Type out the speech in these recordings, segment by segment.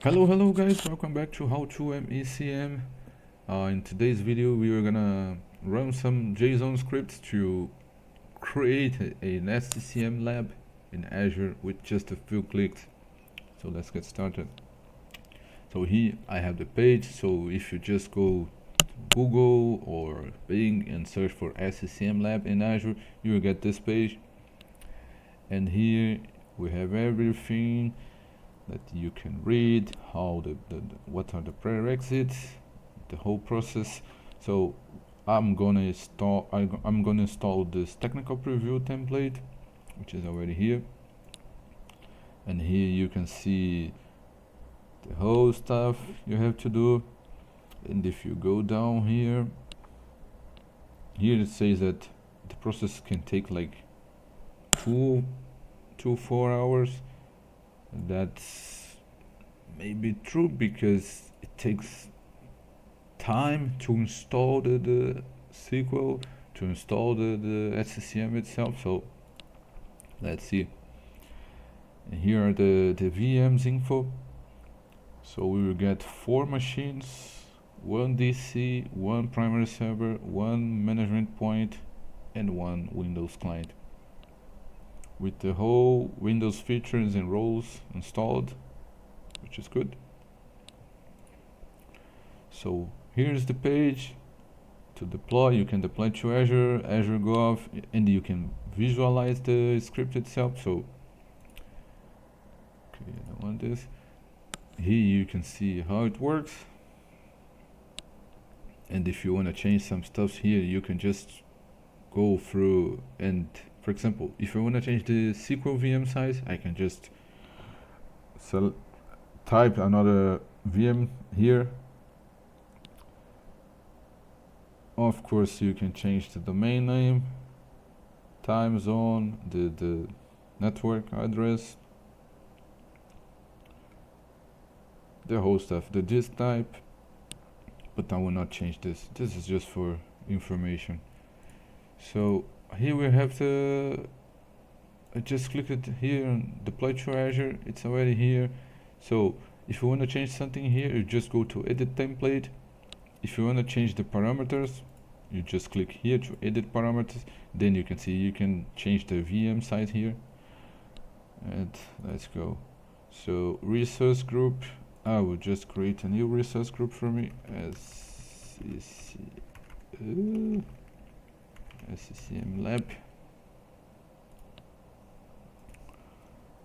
Hello guys, welcome back to How to MECM. In today's video we are gonna run some JSON scripts to create an SCCM lab in Azure with just a few clicks. So let's get started. So here I have the page, so if you just go to Google or Bing and search for SCCM Lab in Azure, you will get this page. And here we have everything that you can read, how what are the prerequisites, the whole process. So I'm gonna install this technical preview template, which is already here, and here you can see the whole stuff you have to do. And if you go down here it says that the process can take like 2 to 4 hours. That's maybe true because it takes time to install the SQL, to install the SCCM itself. So let's see. And here are the VMs info. So we will get 4 machines, 1 DC, 1 primary server, 1 management point, and 1 Windows client, with the whole Windows features and roles installed, which is good. So here's the page to deploy. You can deploy to Azure, Azure Gov, and you can visualize the script itself. So okay, I don't want this. Here you can see how it works, and if you want to change some stuff here, you can just go through. And for example, if I want to change the SQL VM size, I can just type another VM here. Of course, you can change the domain name, time zone, the network address, the whole stuff, the disk type, but I will not change this. This is just for information. So here we have I just clicked it here and deploy to Azure. It's already here. So if you want to change something here, you just go to edit template. If you want to change the parameters, you just click here to edit parameters. Then you can see you can change the VM size here. And let's go. So resource group, I will just create a new resource group for me as SCCM Lab.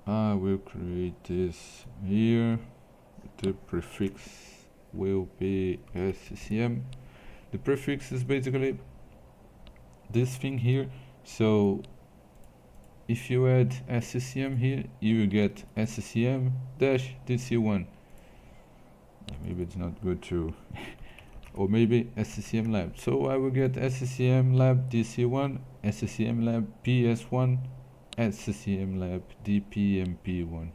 I will create this here. The prefix will be SCCM. The prefix is basically this thing here. So if you add SCCM here, you will get SCCM-DC1. Maybe it's not good to or maybe SCCM Lab. So I will get SCCM Lab DC1, SCCM Lab PS1, SCCM Lab DPMP1.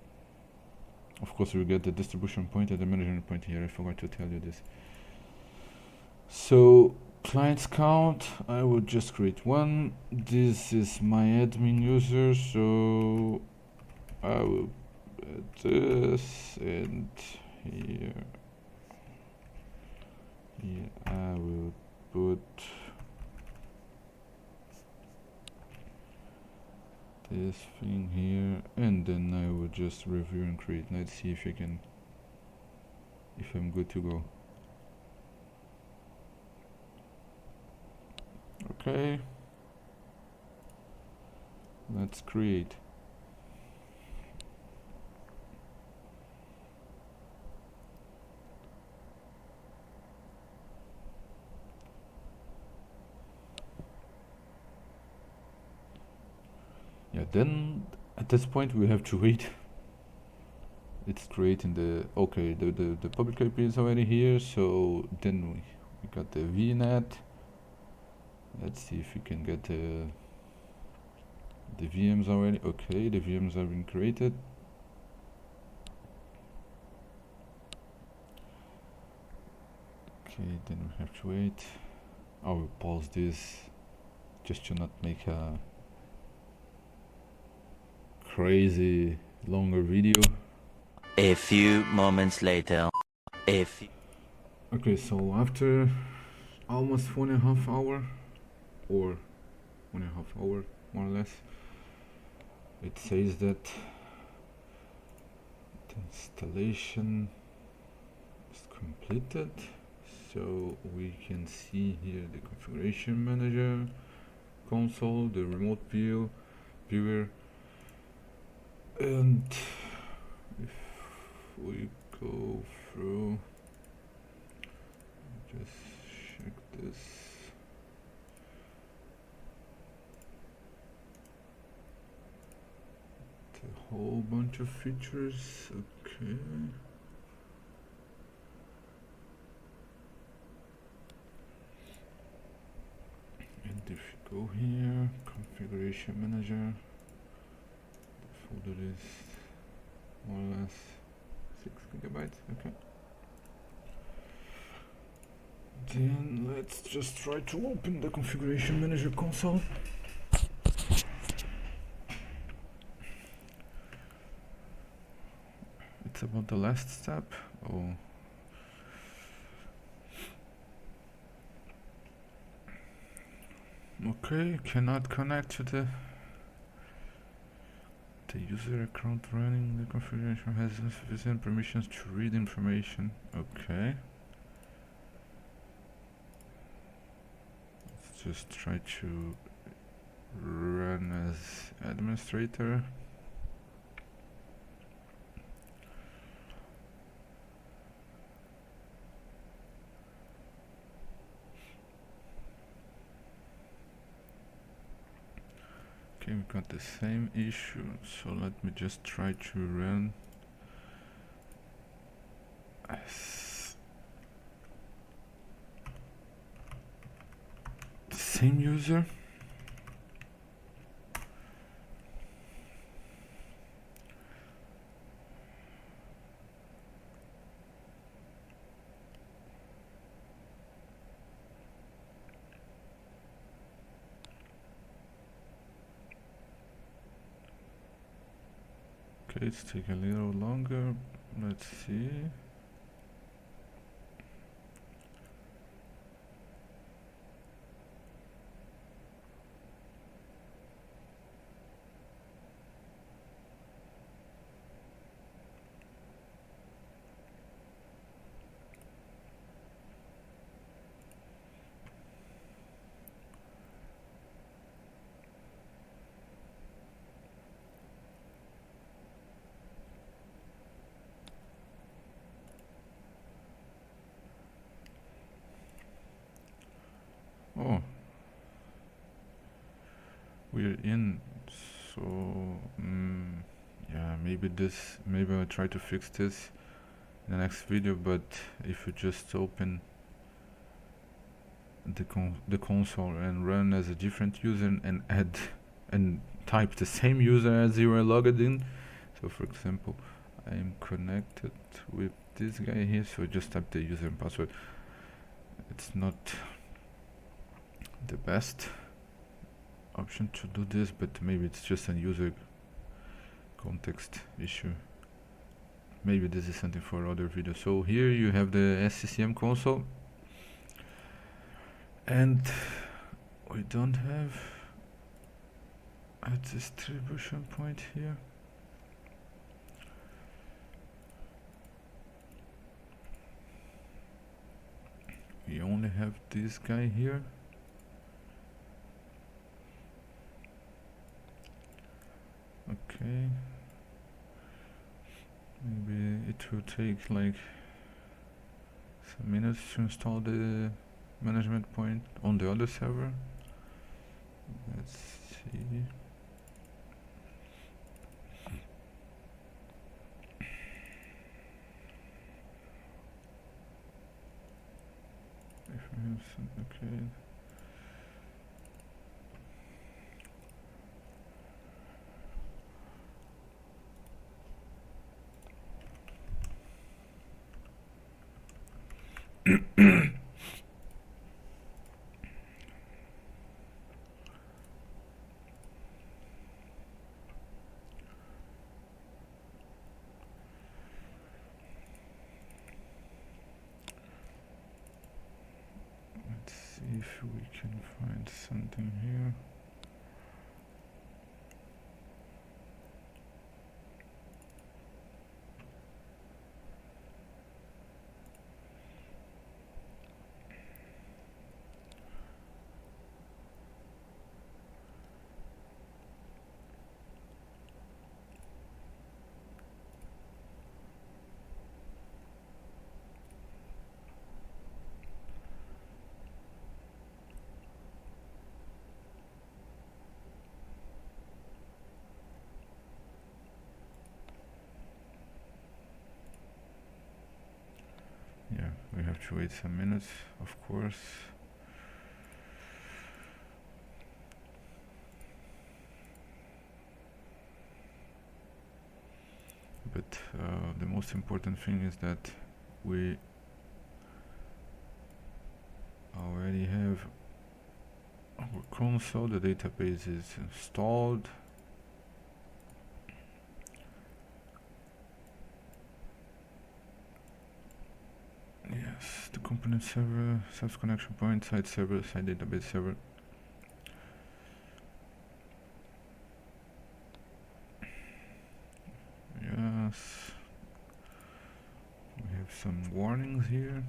Of course, we will get the distribution point and the management point here. I forgot to tell you this. So clients count, I will just create 1. This is my admin user, so I will add this, and here I will put this thing here, and then I will just review and create. Let's see if I'm good to go. Okay, let's create. Yeah, then at this point we have to wait. It's creating the public IP is already here. So then we got the VNet. Let's see if we can get the VMs already. Okay, the VMs have been created. Okay, then we have to wait. I will pause this just to not make a crazy longer video. A few moments later. Okay, so after almost 1.5 hours, or 1.5 hours more or less, it says that the installation is completed. So we can see here the configuration manager console, the remote viewer, and if we go through, just check this. A whole bunch of features. Okay. And if you go here, configuration manager, the folder is more or less 6 gigabytes. Okay. Then let's just try to open the configuration manager console. It's about the last step. Oh. Okay, cannot connect to the user account running the configuration has insufficient permissions to read information. Okay. Let's just try to run as administrator. Okay, we got the same issue, so let me just try to run as the same user. Okay, it's taking a little longer. Let's see. Oh, we're in. So yeah, maybe I'll try to fix this in the next video. But if you just open the console and run as a different user and add and type the same user as you were logged in. So for example, I am connected with this guy here, so just type the user and password. It's not the best option to do this, but maybe it's just a user context issue. Maybe this is something for other videos. So here you have the SCCM console, and we don't have a distribution point here. We only have this guy here. Okay. Maybe it will take like some minutes to install the management point on the other server. Let's see. If I have some, okay. if we can find something here. Yeah, we have to wait some minutes, of course. But the most important thing is that we already have our console, the database is installed. Yes, the component server, self connection point, site server, site database server. Yes, we have some warnings here.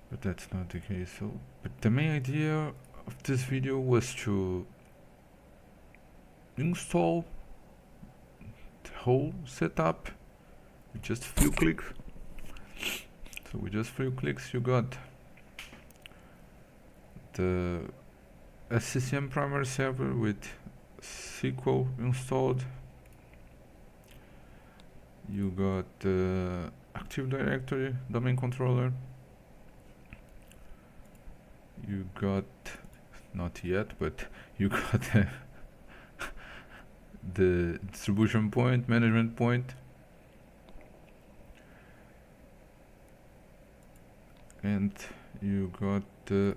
But that's not the case. So, but the main idea of this video was to install the whole setup with just a few clicks. So with just few clicks you got the SCCM primary server with SQL installed. You got the Active Directory domain controller. You got, not yet, but you got the distribution point, management point, and you got the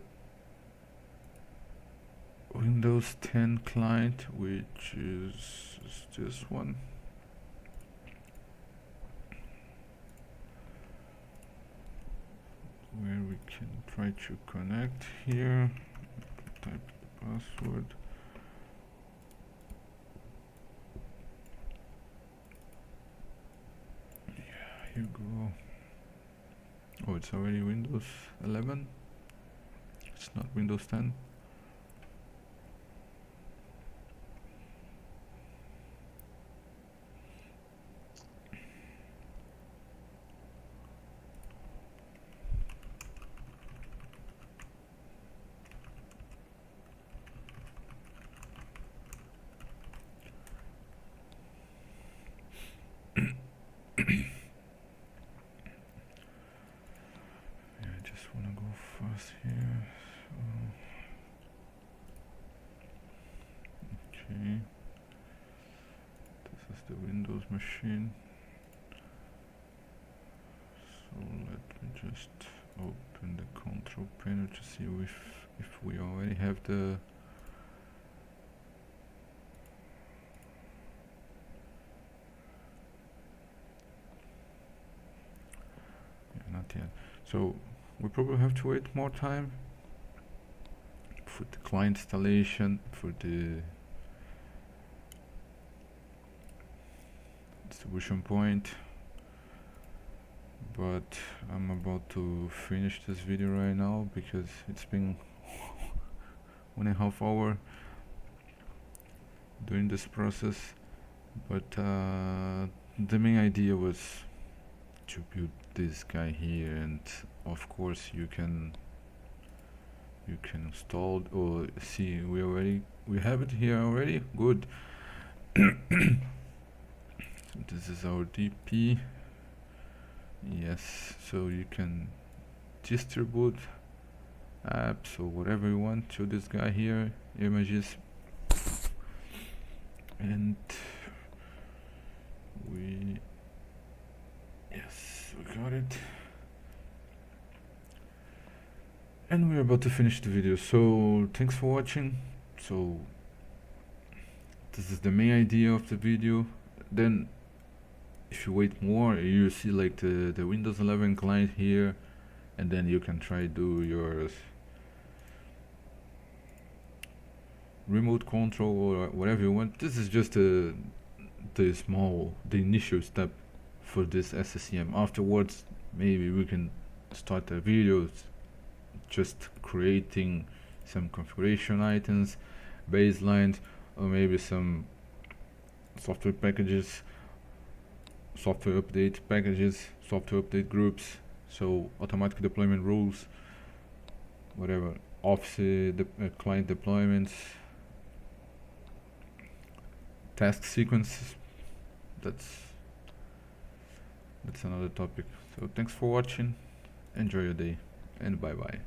Windows 10 client, which is this one. Where we can try to connect here. Type the password. Yeah, here you go. Oh, it's already Windows 11. It's not Windows 10. Fast here. Okay, this is the Windows machine. So let me just open the control panel to see if we already have the not yet. So we probably have to wait more time for the client installation, for the distribution point, but I'm about to finish this video right now because it's been 1.5 hours doing this process. But the main idea was to build this guy here, and of course you can install or see we have it here already. Good. So this is our DP. Yes, so you can distribute apps or whatever you want to this guy here, images, and yes, we got it. And we're about to finish the video, so thanks for watching. So this is the main idea of the video. Then if you wait more, you see like the Windows 11 client here, and then you can try do your remote control or whatever you want. This is just the initial step for this SCCM. Afterwards, maybe we can start a video just creating some configuration items, baselines, or maybe some software packages, software update packages, software update groups, so automatic deployment rules, whatever, Office client deployments, task sequences. That's another topic. So thanks for watching, enjoy your day, and bye bye.